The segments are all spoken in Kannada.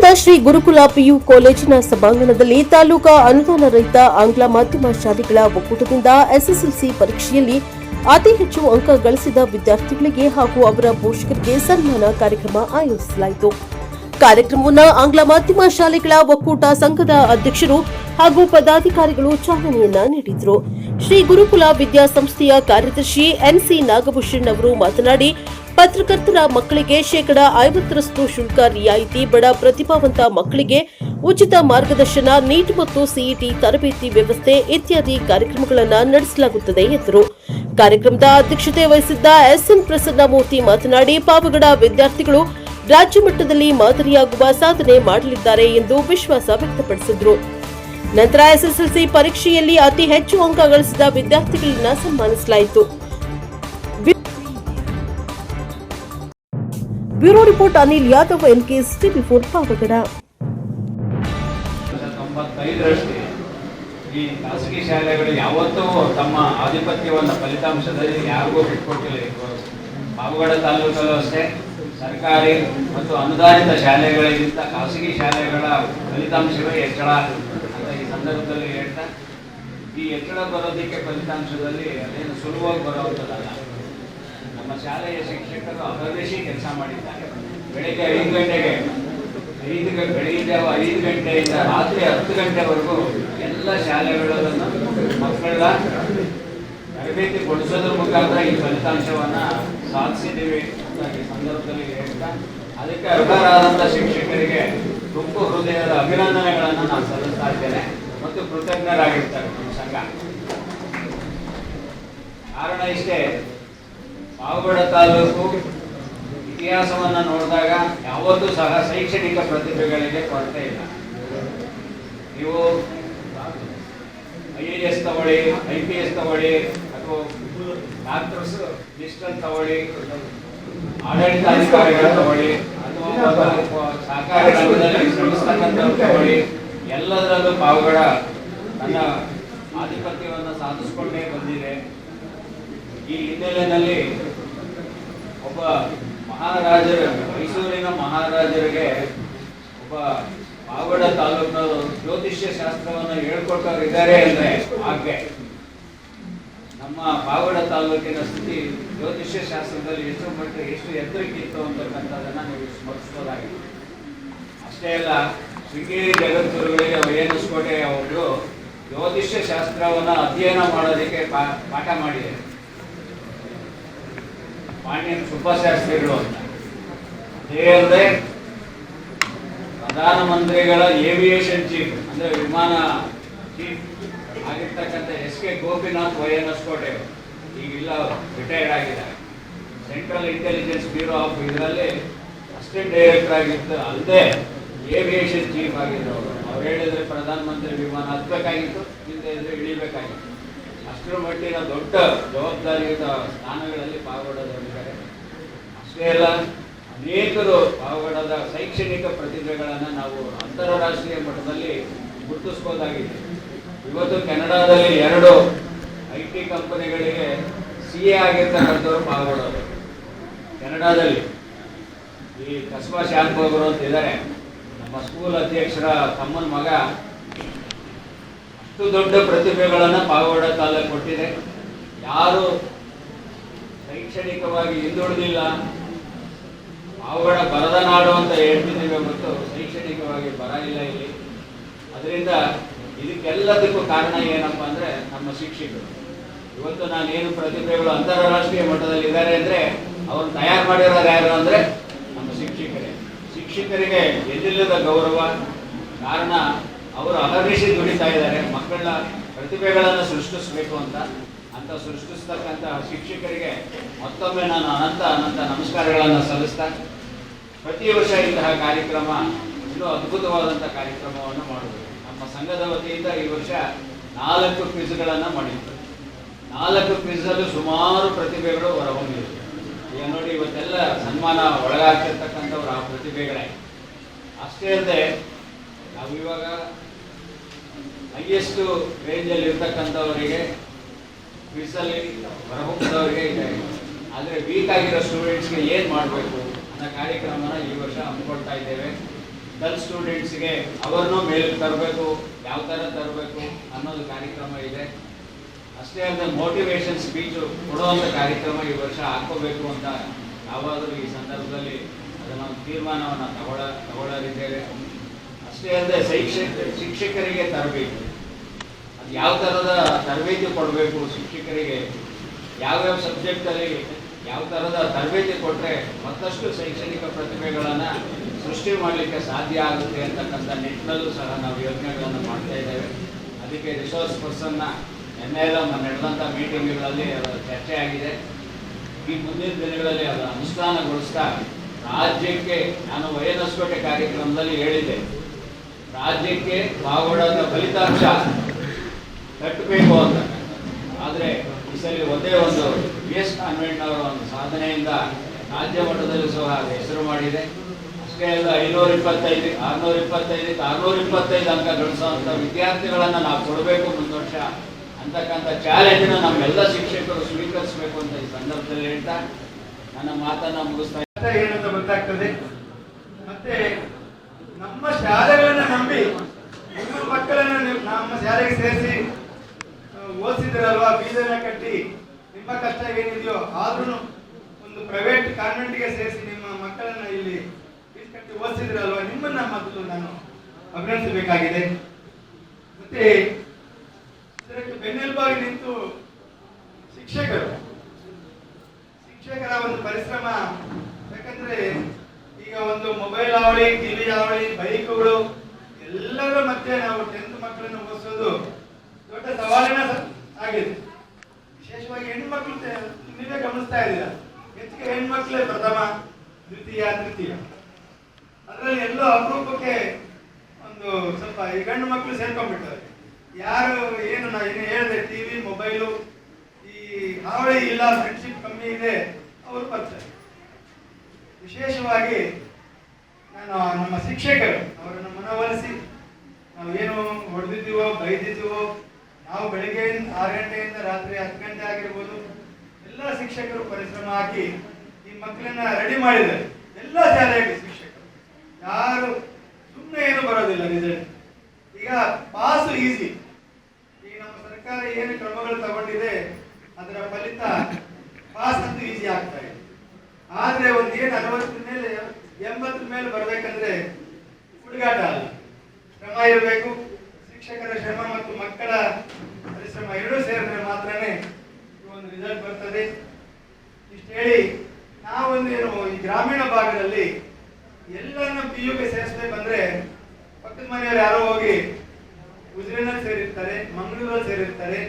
ನಗರದ ಶ್ರೀ ಗುರುಕುಲ ಪಿಯು ಕಾಲೇಜಿನ ಸಭಾಂಗಣದಲ್ಲಿ ತಾಲೂಕಾ ಅನುದಾನ ರಹಿತ ಆಂಗ್ಲ ಮಾಧ್ಯಮ ಶಾಲೆಗಳ ಒಕ್ಕೂಟದಿಂದ ಎಸ್ಎಸ್ಎಲ್ಸಿ ಪರೀಕ್ಷೆಯಲ್ಲಿ ಅತಿ ಹೆಚ್ಚು ಅಂಕ ಗಳಿಸಿದ ವಿದ್ಯಾರ್ಥಿಗಳಿಗೆ ಹಾಗೂ ಅವರ ಪೋಷಕರಿಗೆ ಸನ್ಮಾನ ಕಾರ್ಯಕ್ರಮ ಆಯೋಜಿಸಲಾಯಿತು. ಕಾರ್ಯಕ್ರಮವನ್ನು ಆಂಗ್ಲ ಮಾಧ್ಯಮ ಶಾಲೆಗಳ ಒಕ್ಕೂಟ ಸಂಘದ ಅಧ್ಯಕ್ಷರು ಹಾಗೂ ಪದಾಧಿಕಾರಿಗಳು ಚಾಲನೆಯನ್ನ ನೀಡಿದರು. ಶ್ರೀ ಗುರುಕುಲ ವಿದ್ಯಾಸಂಸ್ಥೆಯ ಕಾರ್ಯದರ್ಶಿ ಎನ್ಸಿ ನಾಗಭೂಷಣ್ ಅವರು ಮಾತನಾಡಿ, ಪತ್ರಕರ್ತರ ಮಕ್ಕಳಿಗೆ ಶೇಕಡಾ 50ರಷ್ಟು ಶುಲ್ಕ ರಿಯಾಯಿತಿ, ಬಡ ಪ್ರತಿಭಾವಂತ ಮಕ್ಕಳಿಗೆ ಉಚಿತ ಮಾರ್ಗದರ್ಶನ, ನೀಟ್ ಮತ್ತು ಸಿಇಟಿ ತರಬೇತಿ ವ್ಯವಸ್ಥೆ ಇತ್ಯಾದಿ ಕಾರ್ಯಕ್ರಮಗಳನ್ನು ನಡೆಸಲಾಗುತ್ತದೆ ಎಂದರು. ಕಾರ್ಯಕ್ರಮದ ಅಧ್ಯಕ್ಷತೆ ವಹಿಸಿದ್ದ ಎಸ್ಎನ್ ಪ್ರಸನ್ನಮೂರ್ತಿ ಮಾತನಾಡಿ, ಪಾವಗಡ ವಿದ್ಯಾರ್ಥಿಗಳು ರಾಜ್ಯ ಮಟ್ಟದಲ್ಲಿ ಮಾದರಿಯಾಗುವ ಸಾಧನೆ ಮಾಡಲಿದ್ದಾರೆ ಎಂದು ವಿಶ್ವಾಸ ವ್ಯಕ್ತಪಡಿಸಿದರು. ನಂತರ ಎಸ್ಎಸ್ಎಲ್ಸಿ ಪರೀಕ್ಷೆಯಲ್ಲಿ ಅತಿ ಹೆಚ್ಚು ಅಂಕ ಗಳಿಸಿದ ವಿದ್ಯಾರ್ಥಿಗಳನ್ನ ಸನ್ಮಾನಿಸಲಾಯಿತು. Bureau report Anil Yadav, NKS ಟಿವಿ4 ಪಾವಗಡ. ಈ ಖಾಸಗಿ ಶಾಲೆಗಳು ಯಾವತ್ತೂ ತಮ್ಮ ಆಧಿಪತ್ಯವನ್ನು ಫಲಿತಾಂಶದಲ್ಲಿ ಯಾರಿಗೂ ಬಿಟ್ಕೊಟ್ಟಿಲ್ಲ. ಪಾವಗಡ ತಾಲೂಕಲ್ಲೂ ಅಷ್ಟೇ ಸರ್ಕಾರಿ ಮತ್ತು ಅನುದಾನಿತ ಶಾಲೆಗಳಿಗಿಂತ ಖಾಸಗಿ ಶಾಲೆಗಳ ಫಲಿತಾಂಶವೇ ಹೆಚ್ಚಳ ಅಂತ ಈ ಸಂದರ್ಭದಲ್ಲಿ ಹೇಳ್ತಾ, ಈ ಹೆಚ್ಚಳ ಬರೋದಕ್ಕೆ ಫಲಿತಾಂಶದಲ್ಲಿ ಅದೇನು ಸುಲಭವಾಗಿ ಬರುವಂಥದ್ದಲ್ಲ. ನಮ್ಮ ಶಾಲೆಯ ಶಿಕ್ಷಕರು ಅಹರ್ನಿಶಿ ಕೆಲಸ ಮಾಡಿದ್ದಾರೆ. ಬೆಳಿಗ್ಗೆ 5 ಗಂಟೆಗೆ ಬೆಳಿಗ್ಗೆ 5 ಗಂಟೆಯಿಂದ ರಾತ್ರಿ 10 ಗಂಟೆವರೆಗೂ ಎಲ್ಲ ಶಾಲೆಗಳನ್ನು ಮಕ್ಕಳ ತರಬೇತಿ ಕೊಡಿಸೋದ್ರ ಮುಖಾಂತರ ಈ ಫಲಿತಾಂಶವನ್ನು ಸಾಧಿಸಿದ್ದೀವಿ ಅಂತ ಈ ಸಂದರ್ಭದಲ್ಲಿ ಹೇಳ್ತಾ, ಅದಕ್ಕೆ ಅರ್ಹರಾದಂಥ ಶಿಕ್ಷಕರಿಗೆ ತುಂಬ ಹೃದಯದ ಅಭಿನಂದನೆಗಳನ್ನು ನಾನು ಸಲ್ಲಿಸ್ತಾ ಇದ್ದೇನೆ ಮತ್ತು ಕೃತಜ್ಞರಾಗಿರ್ತಾರೆ ನಮ್ಮ ಸಂಘ. ಕಾರಣ ಇಷ್ಟೇ, ಪಾವಗಡ ತಾಲೂಕು ಇತಿಹಾಸವನ್ನು ನೋಡಿದಾಗ ಯಾವತ್ತೂ ಸಹ ಶೈಕ್ಷಣಿಕ ಪ್ರತಿಭೆಗಳಿಗೆ ಕೊರತೆ ಇಲ್ಲ. ನೀವು IAS ತಗೊಳ್ಳಿ, IPS ತಗೊಳ್ಳಿ, ಅಥವಾ ಡಾಕ್ಟರ್ಸ್ ಡಿಜಿಟಲ್ ತಗೊಳ್ಳಿ, ಆಡಳಿತಾಧಿಕಾರಿಗಳು ತಗೊಳ್ಳಿ, ಅಥವಾ ಸಹಕಾರಿ ರಂಗದಲ್ಲಿ ಶ್ರಮಿಸ್ತಕ್ಕಂಥವ್ರು ತಗೊಳ್ಳಿ, ಎಲ್ಲದರಲ್ಲೂ ಪಾವಗಡ ತನ್ನ ಆಧಿಪತ್ಯವನ್ನು ಸಾಧಿಸಿಕೊಂಡೇ ಬಂದಿದೆ. ಈ ಹಿನ್ನೆಲೆಯಲ್ಲಿ ಒಬ್ಬ ಮಹಾರಾಜರು, ಮೈಸೂರಿನ ಮಹಾರಾಜರಿಗೆ ಒಬ್ಬ ಪಾವಗಡ ತಾಲೂಕಿನವರು ಜ್ಯೋತಿಷ್ಯ ಶಾಸ್ತ್ರವನ್ನು ಹೇಳ್ಕೊಟ್ಟವ್ರು ಇದ್ದಾರೆ ಅಂದರೆ ಹಾಗೆ ನಮ್ಮ ಪಾವಗಡ ತಾಲೂಕಿನ ಸ್ಥಿತಿ ಜ್ಯೋತಿಷ್ಯ ಶಾಸ್ತ್ರದಲ್ಲಿ ಎಷ್ಟು ಎತ್ತರಕ್ಕಿತ್ತು ಅಂತಕ್ಕಂಥದ್ದನ್ನು ನೀವು ಸ್ಮರಿಸಬಹುದಾಗಿದೆ. ಅಷ್ಟೇ ಅಲ್ಲ, ಶೃಂಗೇರಿ ಜಗದ್ಗುರುಗಳಿಗೆ ವೈಎನ್ಎಸ್ ಅವರು ಜ್ಯೋತಿಷ್ಯ ಶಾಸ್ತ್ರವನ್ನು ಅಧ್ಯಯನ ಮಾಡೋದಕ್ಕೆ ಪಾಠ ಮಾಡಿದ್ದಾರೆ. ಮಾನ್ಯ ಸುಬ್ಬಶಾಸ್ತ್ರಿಗಳು ಅಂತ ಅದೇ ಪ್ರಧಾನಮಂತ್ರಿಗಳ ಏವಿಯೇಷನ್ ಚೀಫ್ ಅಂದ್ರೆ ವಿಮಾನ ಚೀಫ್ ಆಗಿರ್ತಕ್ಕಂಥ SK ಗೋಪಿನಾಥ್ ವೈಎನ್ಎಸ್ ಈಗಿಲ್ಲ, ರಿಟೈರ್ಡ್ ಆಗಿದ್ದಾರೆ. ಸೆಂಟ್ರಲ್ ಇಂಟೆಲಿಜೆನ್ಸ್ ಬ್ಯೂರೋ ಆಫ್ ಇದರಲ್ಲಿ ಅಸಿಸ್ಟೆಂಟ್ ಡೈರೆಕ್ಟರ್ ಆಗಿತ್ತು, ಅಲ್ಲದೆ ಏವಿಯೇಷನ್ ಚೀಫ್ ಆಗಿದ್ರು. ಅವ್ರು ಹೇಳಿದ್ರೆ ಪ್ರಧಾನಮಂತ್ರಿ ವಿಮಾನ ಹತ್ತಬೇಕಾಗಿತ್ತು, ಹಿಂದೆ ಇದ್ರೆ ಇಳಿಬೇಕಾಗಿತ್ತು. ಅಷ್ಟರ ಮಟ್ಟಿನ ದೊಡ್ಡ ಜವಾಬ್ದಾರಿಯುತ ಸ್ಥಾನಗಳಲ್ಲಿ ಪಾವಗಡದವರಿದ್ದಾರೆ. ಅಷ್ಟೇ ಅಲ್ಲ, ಅನೇಕರು ಪಾವಗಡದ ಶೈಕ್ಷಣಿಕ ಪ್ರತಿಭೆಗಳನ್ನು ನಾವು ಅಂತಾರಾಷ್ಟ್ರೀಯ ಮಟ್ಟದಲ್ಲಿ ಗುರುತಿಸಬಹುದಾಗಿದೆ. ಇವತ್ತು ಕೆನಡಾದಲ್ಲಿ 2 IT ಕಂಪನಿಗಳಿಗೆ CA ಆಗಿರ್ತಕ್ಕಂಥವ್ರು ಪಾವಗಡವರು. ಕೆನಡಾದಲ್ಲಿ ಈ ಕಸ್ಬಾ ಶಾಂತವರು ಅಂತ ಇದ್ದಾರೆ, ನಮ್ಮ ಸ್ಕೂಲ್ ಅಧ್ಯಕ್ಷರ ತಮ್ಮನ ಮಗ. ಅಷ್ಟು ದೊಡ್ಡ ಪ್ರತಿಭೆಗಳನ್ನು ಪಾವಗಡ ತಾಲೂಕು ಕೊಟ್ಟಿದೆ. ಯಾರು ಶೈಕ್ಷಣಿಕವಾಗಿ ಹಿಂದುಳಿದಿಲ್ಲ. ಪಾವಗಡ ಬರದ ನಾಡು ಅಂತ ಹೇಳ್ತಿದ್ದೀವಿ ಮತ್ತು ಶೈಕ್ಷಣಿಕವಾಗಿ ಬರ ಇಲ್ಲ ಇಲ್ಲಿ. ಅದರಿಂದ ಇದಕ್ಕೆಲ್ಲದಕ್ಕೂ ಕಾರಣ ಏನಪ್ಪ ಅಂದರೆ ನಮ್ಮ ಶಿಕ್ಷಕರು. ಇವತ್ತು ನಾನೇನು ಪ್ರತಿಭೆಗಳು ಅಂತಾರಾಷ್ಟ್ರೀಯ ಮಟ್ಟದಲ್ಲಿ ಇದ್ದಾರೆ ಅಂದರೆ ಅವ್ರನ್ನ ತಯಾರು ಮಾಡಿರೋರು ಯಾರು ಅಂದರೆ ನಮ್ಮ ಶಿಕ್ಷಕರೇ. ಶಿಕ್ಷಕರಿಗೆ ಎಲ್ಲಿಲ್ಲದ ಗೌರವ. ಕಾರಣ ಅವರು ಅಹರ್ನಿಶಿ ದುಡಿತಾ ಇದ್ದಾರೆ ಮಕ್ಕಳ ಪ್ರತಿಭೆಗಳನ್ನು ಸೃಷ್ಟಿಸಬೇಕು ಅಂತ ಸೃಷ್ಟಿಸ್ತಕ್ಕಂಥ ಶಿಕ್ಷಕರಿಗೆ ಮತ್ತೊಮ್ಮೆ ನಾನು ಅನಂತ ನಮಸ್ಕಾರಗಳನ್ನು ಸಲ್ಲಿಸ್ತಾ, ಪ್ರತಿ ವರ್ಷ ಇಂತಹ ಕಾರ್ಯಕ್ರಮ ಇನ್ನೂ ಅದ್ಭುತವಾದಂಥ ಕಾರ್ಯಕ್ರಮವನ್ನು ಮಾಡುವುದು. ನಮ್ಮ ಸಂಘದ ವತಿಯಿಂದ ಈ ವರ್ಷ 4 ಕ್ವಿಜ್ಗಳನ್ನು ಮಾಡಿದ್ದು. 4 ಕ್ವಿಜ್ಜಲ್ಲೂ ಸುಮಾರು ಪ್ರತಿಭೆಗಳು ಹೊರಹೊಮ್ಮಿವೆ. ಈಗ ನೋಡಿ, ಇವತ್ತೆಲ್ಲ ಸನ್ಮಾನ ಒಳಗಾಗ್ತಿರ್ತಕ್ಕಂಥವ್ರು ಆ ಪ್ರತಿಭೆಗಳೇ. ಅಷ್ಟೇ ಅಲ್ಲದೆ ನಾವು ಇವಾಗ ಹೈಯೆಸ್ಟ್ ರೇಂಜಲ್ಲಿ ಇರ್ತಕ್ಕಂಥವರಿಗೆ ಕ್ವಿಝಲ್ಲಿ ಹೊರಹೊಮ್ಮದವರಿಗೆ ಇದೆ. ಆದರೆ ವೀಕ್ ಆಗಿರೋ ಸ್ಟೂಡೆಂಟ್ಸ್ಗೆ ಏನು ಮಾಡಬೇಕು ಅನ್ನೋ ಕಾರ್ಯಕ್ರಮನ ಈ ವರ್ಷ ಹಮ್ಮಿಕೊಳ್ತಾ ಇದ್ದೇವೆ. ಡಲ್ ಸ್ಟೂಡೆಂಟ್ಸ್ಗೆ ಅವರನ್ನು ಮೇಲೆ ತರಬೇಕು, ಯಾವ ಥರ ತರಬೇಕು ಅನ್ನೋದು ಕಾರ್ಯಕ್ರಮ ಇದೆ. ಅಷ್ಟೇ ಅಲ್ಲದೆ ಮೋಟಿವೇಶನ್ ಸ್ಪೀಚು ಕೊಡುವಂಥ ಕಾರ್ಯಕ್ರಮ ಈ ವರ್ಷ ಹಾಕೋಬೇಕು ಅಂತ ನಾವಾದರೂ ಈ ಸಂದರ್ಭದಲ್ಲಿ ಅದನ್ನು ತೀರ್ಮಾನವನ್ನು ತಗೊಳ್ಳಲಿದ್ದೇವೆ. ಅಷ್ಟೇ ಅಲ್ಲದೆ ಶಿಕ್ಷಕರಿಗೆ ತರಬೇತಿ, ಅದು ಯಾವ ಥರದ ತರಬೇತಿ ಕೊಡಬೇಕು ಶಿಕ್ಷಕರಿಗೆ, ಯಾವ್ಯಾವ ಸಬ್ಜೆಕ್ಟಲ್ಲಿ ಯಾವ ಥರದ ತರಬೇತಿ ಕೊಟ್ಟರೆ ಮತ್ತಷ್ಟು ಶೈಕ್ಷಣಿಕ ಪ್ರತಿಭೆಗಳನ್ನು ಸೃಷ್ಟಿ ಮಾಡಲಿಕ್ಕೆ ಸಾಧ್ಯ ಆಗುತ್ತೆ ಅಂತಕ್ಕಂಥ ನಿಟ್ಟಿನಲ್ಲೂ ಸಹ ನಾವು ಯೋಜನೆಗಳನ್ನು ಮಾಡ್ತಾ ಇದ್ದೇವೆ. ಅದಕ್ಕೆ ರಿಸೋರ್ಸ್ ಪರ್ಸನ್ನ ನಿನ್ನೆಲ್ಲ ನಡೆದಂಥ ಮೀಟಿಂಗ್ಗಳಲ್ಲಿ ಅದರ ಚರ್ಚೆ ಆಗಿದೆ. ಈ ಮುಂದಿನ ದಿನಗಳಲ್ಲಿ ಅದನ್ನು ಅನುಷ್ಠಾನಗೊಳಿಸ್ತಾ ರಾಜ್ಯಕ್ಕೆ, ನಾನು ವಯನಸ್ಕೋಟೆ ಕಾರ್ಯಕ್ರಮದಲ್ಲಿ ಹೇಳಿದ್ದೆ, ರಾಜ್ಯಕ್ಕೆ ಪಾವಗಡದ ಫಲಿತಾಂಶ ಕಟ್ಟಬೇಕು ಅಂತ. ಆದರೆ ಈ ಸಲ ಒಂದೇ ಒಂದು BS ಕಾನ್ವೆಂಟ್ನವರ ಒಂದು ಸಾಧನೆಯಿಂದ ರಾಜ್ಯ ಮಟ್ಟದಲ್ಲೂ ಸಹ ಹೆಸರು ಮಾಡಿದೆ. ಅಷ್ಟೇ ಅಲ್ಲ 525, 625, 625 ಅಂಕ ಗಳಿಸುವಂಥ ವಿದ್ಯಾರ್ಥಿಗಳನ್ನು ನಾವು ಕೊಡಬೇಕು ಮುಂದೆ ವರ್ಷ ಅಂತಕ್ಕಂಥ ಚಾಲೆಂಜನ್ನು ನಮ್ಮೆಲ್ಲ ಶಿಕ್ಷಕರು ಸ್ವೀಕರಿಸಬೇಕು ಅಂತ ಈ ಸಂದರ್ಭದಲ್ಲಿ ಹೇಳ್ತಾ ನನ್ನ ಮಾತನ್ನ ಮುಗಿಸ್ತಾ ಏನಂತ ಗೊತ್ತಾಗ್ತದೆ. ಮತ್ತೆ ನಮ್ಮ ಶಾಲೆಗಳನ್ನ ನಂಬಿ ನಿಮ್ಮ ಮಕ್ಕಳನ್ನ ನಮ್ಮ ಶಾಲೆಗೆ ಸೇರಿಸಿ ಓದಿಸಿದ್ರಲ್ವಾ, ಫೀಸನ್ನ ಕಟ್ಟಿ ನಿಮ್ಮ ಕಷ್ಟ ಏನಿದೆಯೋ ಆದ್ರೂ ಒಂದು ಪ್ರೈವೇಟ್ ಕಾನ್ವೆಂಟ್ಗೆ ಸೇರಿಸಿ ನಿಮ್ಮ ಮಕ್ಕಳನ್ನ ಇಲ್ಲಿ ಫೀಸ್ ಕಟ್ಟಿ ಓದಿಸಿದ್ರಲ್ವಾ, ನಿಮ್ಮನ್ನ ಮೊದಲು ನಾನು ಅಭಿನಂದಿಸಬೇಕಾಗಿದೆ. ಮತ್ತೆ ಇದಕ್ಕೆ ಬೆನ್ನೆಲುಬಾಗಿ ನಿಂತು ಶಿಕ್ಷಕರ ಒಂದು ಪರಿಶ್ರಮ. ಯಾಕಂದ್ರೆ ಈಗ ಒಂದು ಮೊಬೈಲ್ ಅವಳಿ, ಟಿವಿ ಅವಳಿ, ಬೈಕ್ಗಳು ಎಲ್ಲರ ಮಧ್ಯೆ ನಾವು 10th ಮಕ್ಕಳನ್ನು ಓದಿಸೋದು ದೊಡ್ಡ ಸವಾಲಿನ ಆಗಿದೆ. ವಿಶೇಷವಾಗಿ ಹೆಣ್ಮಕ್ಳು ನೀವೇ ಗಮನಿಸ್ತಾ ಇದ್ದೀರಾ, ಹೆಚ್ಚಿಗೆ ಹೆಣ್ಮಕ್ಳೇ ಪ್ರಥಮ, ದ್ವಿತೀಯ, ತೃತೀಯ. ಅದರಲ್ಲಿ ಎಲ್ಲೋ ಅಪರೂಪಕ್ಕೆ ಒಂದು ಸ್ವಲ್ಪ ಈ ಗಂಡು ಮಕ್ಕಳು ಸೇರ್ಕೊಂಡ್ಬಿಡ್ತಾರೆ. ಯಾರು ಏನು ನಾ ಏನು ಹೇಳಿದೆ, ಟಿವಿ, ಮೊಬೈಲು, ಈ ಹಾವಳಿ ಇಲ್ಲ, ಫ್ರೆಂಡ್ಶಿಪ್ ಕಮ್ಮಿ ಇದೆ, ಅವರು ಬರ್ತಾರೆ. ವಿಶೇಷವಾಗಿ ನಾನು ನಮ್ಮ ಶಿಕ್ಷಕರು ಅವರನ್ನು ಮನವೊಲಿಸಿ, ನಾವು ಏನು ಹೊಡೆದಿದ್ದೀವೋ ಬೈದಿದ್ದೀವೋ, ನಾವು ಬೆಳಿಗ್ಗೆ 6 ಗಂಟೆಯಿಂದ ರಾತ್ರಿ 10 ಗಂಟೆ ಆಗಿರ್ಬೋದು, ಎಲ್ಲ ಶಿಕ್ಷಕರು ಪರಿಶ್ರಮ ಹಾಕಿ ಈ ಮಕ್ಕಳನ್ನ ರೆಡಿ ಮಾಡಿದ್ದಾರೆ. ಎಲ್ಲ ಶಾಲೆಯಲ್ಲಿ ಶಿಕ್ಷಕರು ಯಾರು ಸುಮ್ಮನೆ ಏನು ಬರೋದಿಲ್ಲ ರಿಸಲ್ಟ್. ಈಗ ಪಾಸ್ ಈಸಿ, ಈಗ ನಮ್ಮ ಸರ್ಕಾರ ಏನು ಕ್ರಮಗಳು ತಗೊಂಡಿದೆ ಅದರ ಫಲಿತ ಪಾಸ್ ಅಂತೂ ಈಸಿ ಆಗ್ತಾ ಇದೆ. ಆದ್ರೆ ಒಂದು ಏನು 60 ಮೇಲೆ 80 ಮೇಲೆ ಬರ್ಬೇಕಂದ್ರೆ ಹುಡುಗಾಟ ಅಲ್ಲ, ಶ್ರಮ ಇರಬೇಕು. ಶಿಕ್ಷಕರ ಶ್ರಮ ಮತ್ತು ಮಕ್ಕಳ ಪರಿಶ್ರಮ ಎರಡೂ ಸೇರಿದ್ರೆ ಮಾತ್ರನೇ ಒಂದು ರಿಸಲ್ಟ್ ಬರ್ತದೆ. ಇಷ್ಟು ಹೇಳಿ ನಾವೊಂದೇನು ಈ ಗ್ರಾಮೀಣ ಭಾಗದಲ್ಲಿ ಎಲ್ಲರನ್ನ PUಗೆ ಸೇರಿಸ್ಬೇಕಂದ್ರೆ ಪಕ್ಕದ ಮನೆಯವರು ಯಾರೋ ಹೋಗಿ ಉಜಿರೆನಲ್ಲಿ ಸೇರಿರ್ತಾರೆ, ಮಂಗಳೂರಲ್ಲಿ ಸೇರಿರ್ತಾರೆ.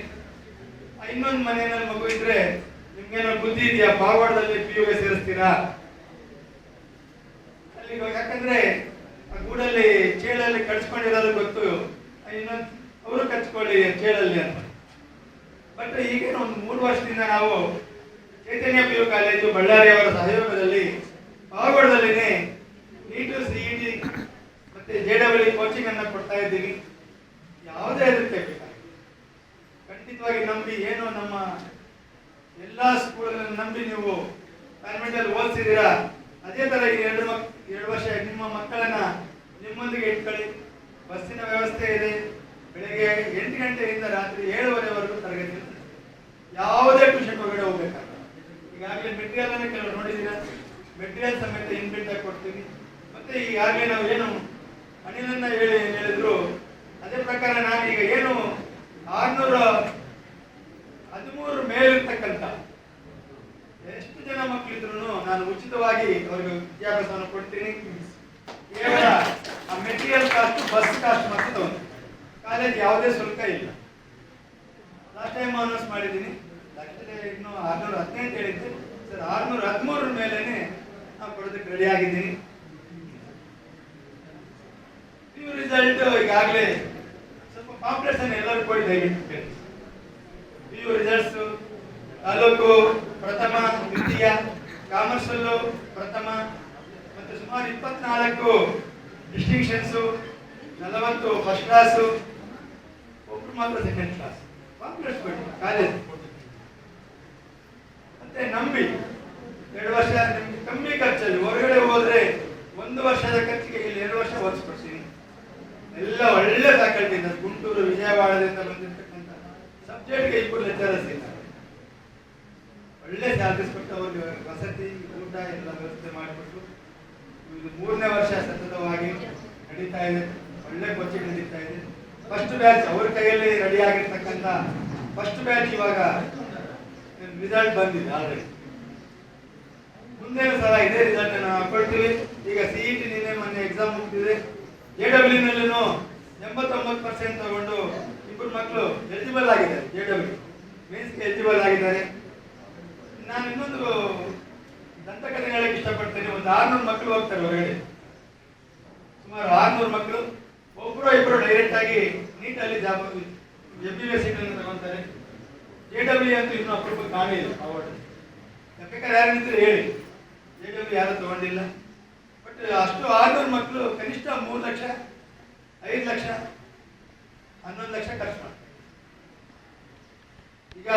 ಇನ್ನೊಂದು ಮನೆಯಲ್ಲಿ ಮಗು ಇದ್ರೆ ನಿಮ್ಗೇನೋ ಬುದ್ಧಿ ಇದೆಯಾ, ಪಾವಗಡದಲ್ಲಿ PUಗೆ ಸೇರಿಸ್ತೀರಾ ಅಲ್ಲಿ? ಯಾಕಂದ್ರೆ ಗೂಡಲ್ಲಿ ಚೇಳಲ್ಲಿ ಕಟ್ಸ್ಕೊಂಡಿರೋದು ಗೊತ್ತು, ಇನ್ನೊಂದು ಅವರು ಕಚ್ಕೊಳ್ಳಿ ಚೇಳಲ್ಲಿ ಅಂತ. ಬಟ್ ಈಗೇನು ಒಂದು 3 ವರ್ಷದಿಂದ ನಾವು ಚೈತನ್ಯ PU ಕಾಲೇಜು ಬಳ್ಳಾರಿ ಅವರ ಸಹಯೋಗದಲ್ಲಿ ಪಾವಗಡದಲ್ಲಿನೇ ನೀಟು, CET ಮತ್ತೆ JEE ಕೋಚಿಂಗ್ ಅನ್ನ ಕೊಡ್ತಾ ಇದ್ದೀವಿ. ಯಾವುದೇ ಅದಕ್ಕೆ ಖಂಡಿತವಾಗಿ ನಂಬಿ, ಏನು ನಮ್ಮ ಎಲ್ಲಾ ಸ್ಕೂಲ್ಗಳನ್ನು ನಂಬಿ ನೀವು ಕಾನ್ವೆಂಟ್ ಅಲ್ಲಿ ಓದಿಸಿದ್ದೀರಾ, ಅದೇ ತರ ಈ 2 ವರ್ಷ ನಿಮ್ಮ ಮಕ್ಕಳನ್ನ ನಿಮ್ಮೊಂದಿಗೆ ಇಟ್ಕೊಳ್ಳಿ. ಬಸ್ಸಿನ ವ್ಯವಸ್ಥೆ ಇದೆ, ಬೆಳಗ್ಗೆ 8 ಗಂಟೆಯಿಂದ ರಾತ್ರಿ 7:30ವರೆಗೂ ತರಗತಿ. ಯಾವುದೇ ಟ್ಯೂಷನ್ ಹೊರಗಡೆ ಹೋಗ್ಬೇಕಾಗಲ್ಲ. ಈಗಾಗಲೇ ಮೆಟೀರಿಯಲ್ ಅನ್ನು ಕೆಲವರು ನೋಡಿದ್ದೀರಾ, ಮೆಟೀರಿಯಲ್ ಸಮೇತ ಇನ್ಬಿಲ್ಟ್ ಆಗಿ ಕೊಡ್ತೀವಿ. ಮತ್ತೆ ಈಗಾಗಲೇ ನಾವು ಏನು ಅನಿಲನ್ನ ಹೇಳಿದ್ರು ಅದೇ ಪ್ರಕಾರ ನಾನು ಈಗ ಏನು 613 ಮೇಲಿರ್ತಕ್ಕಂಥ ಎಷ್ಟು ಜನ ಮಕ್ಕಳಿದ್ರು ನಾನು ಉಚಿತವಾಗಿ ಅವರಿಗೆ ವಿದ್ಯಾಭ್ಯಾಸವನ್ನು ಕೊಡ್ತೀನಿ. ಕೇವಲ ಆ ಮೆಟೀರಿಯಲ್ ಕಾಸ್ಟ್, ಬಸ್ ಕಾಸ್ಟ್ ಮಾತ್ರ ತಗೊಂಡು, ಕಾಲೇಜ್ ಯಾವುದೇ ಶುಲ್ಕ ಇಲ್ಲ. ಲಾಸ್ಟ್ ಟೈಮ್ ಅನೌನ್ಸ್ ಮಾಡಿದ್ದೀನಿ, ಇನ್ನು 615 ಹೇಳಿದ್ದೆ ಸರ್, 613 ಮೇಲೇನೆ ನಾವು ಕೊಡೋದಕ್ಕೆ ರೆಡಿ ಆಗಿದ್ದೀನಿ. PU ರಿಸಲ್ಟ್ ಈಗಾಗಲೇ ಸ್ವಲ್ಪ ಪಾಪ್ಯುಲೇಷನ್ ಎಲ್ಲರೂ ಕೊಡಿ ದಯವಿಟ್ಟು. PU ರಿಸಲ್ಟ್ಸ್ ತಾಲೂಕು ಪ್ರಥಮ, ದ್ವಿತೀಯ, ಕಾಮರ್ಸಲ್ಲು ಪ್ರಥಮ, ಮತ್ತೆ ಸುಮಾರು 24 ಡಿಸ್ಟಿಂಕ್ಷನ್ಸ್, 40 ಫಸ್ಟ್ ಕ್ಲಾಸ್, ಒಬ್ರು ಮಾತ್ರ ಸೆಕೆಂಡ್ ಕ್ಲಾಸ್. ಪಾಪ್ಯುಲೇಟ್ ಕೊಡಿ ಕಾಲೇಜ್. ಮತ್ತೆ ನಂಬಿ 2 ವರ್ಷ ನಿಮ್ಗೆ ಕಮ್ಮಿ ಖರ್ಚಲ್ಲಿ ಹೊರಗಡೆ ಹೋದ್ರೆ 1 ವರ್ಷದ ಖರ್ಚಿಗೆ ಇಲ್ಲಿ 2 ವರ್ಷ ಓದಿಸ್ಬೋದು. ಇದು 3ನೇ ವರ್ಷ ಸತತವಾಗಿ ನಡೀತಾ ಇದೆ. ಒಳ್ಳೆ ಕೋಚಿಂಗ್ ನಡೀತಾ ಇದೆ. ಫಸ್ಟ್ ಬ್ಯಾಚ್ ಅವ್ರ ಕೈಯಲ್ಲಿ ರೆಡಿ ಆಗಿರ್ತಕ್ಕಂಥ ಫಸ್ಟ್ ಬ್ಯಾಚ್ ಇವಾಗ ರಿಸಲ್ಟ್ ಬಂದಿದೆ ಆಲ್ರೆಡಿ. ಮುಂದೇನು ಸಲ ಇದೇ ರಿಸಲ್ಟ್ ನಾವು ಹಾಕೊಳ್ತೀವಿ. ಈಗ CET ನಿನ್ನೆ ಮೊನ್ನೆ ಎಕ್ಸಾಮ್ ಮುಗಿದಿದೆ. JEE ನಲ್ಲೂ 89% ತಗೊಂಡು ಇಬ್ಬರು ಮಕ್ಕಳು ಎಲಿಜಿಬಲ್ ಆಗಿದ್ದಾರೆ. JEE ಮೇನ್ಸ್ಗೆ ಎಲಿಜಿಬಲ್ ಆಗಿದ್ದಾರೆ. ನಾನು ಇನ್ನೊಂದು ದಂತಕಥೆ ಹೇಳಕ್ಕೆ ಇಷ್ಟಪಡ್ತೇನೆ. ಒಂದು 600 ಮಕ್ಕಳು ಹೋಗ್ತಾರೆ ಹೊರಗಡೆ, ಸುಮಾರು 600 ಮಕ್ಕಳು. ಒಬ್ಬರು ಇಬ್ಬರು ಡೈರೆಕ್ಟ್ ಆಗಿ ನೀಟಲ್ಲಿ ಜಾಬ್ MBBS ಸೀಟನ್ನು ತಗೊಂತಾರೆ. JEE ಅಂತೂ ಇನ್ನೂ ಅಪರೂಪ ಕಾಣಿಲ್ಲ ಅವಾರ್ಡ್. ಬೇಕಾದ್ರೆ ಯಾರು ನಿಂತರೆ ಹೇಳಿ, JEE ಯಾರು ತಗೊಂಡಿಲ್ಲ. ಬಟ್ ಅಷ್ಟು 600 ಮಕ್ಕಳು ಕನಿಷ್ಠ 3 ಲಕ್ಷ, 5 ಲಕ್ಷ, 11 ಲಕ್ಷ ಖರ್ಚು ಮಾಡ್ತಾರೆ. ಈಗ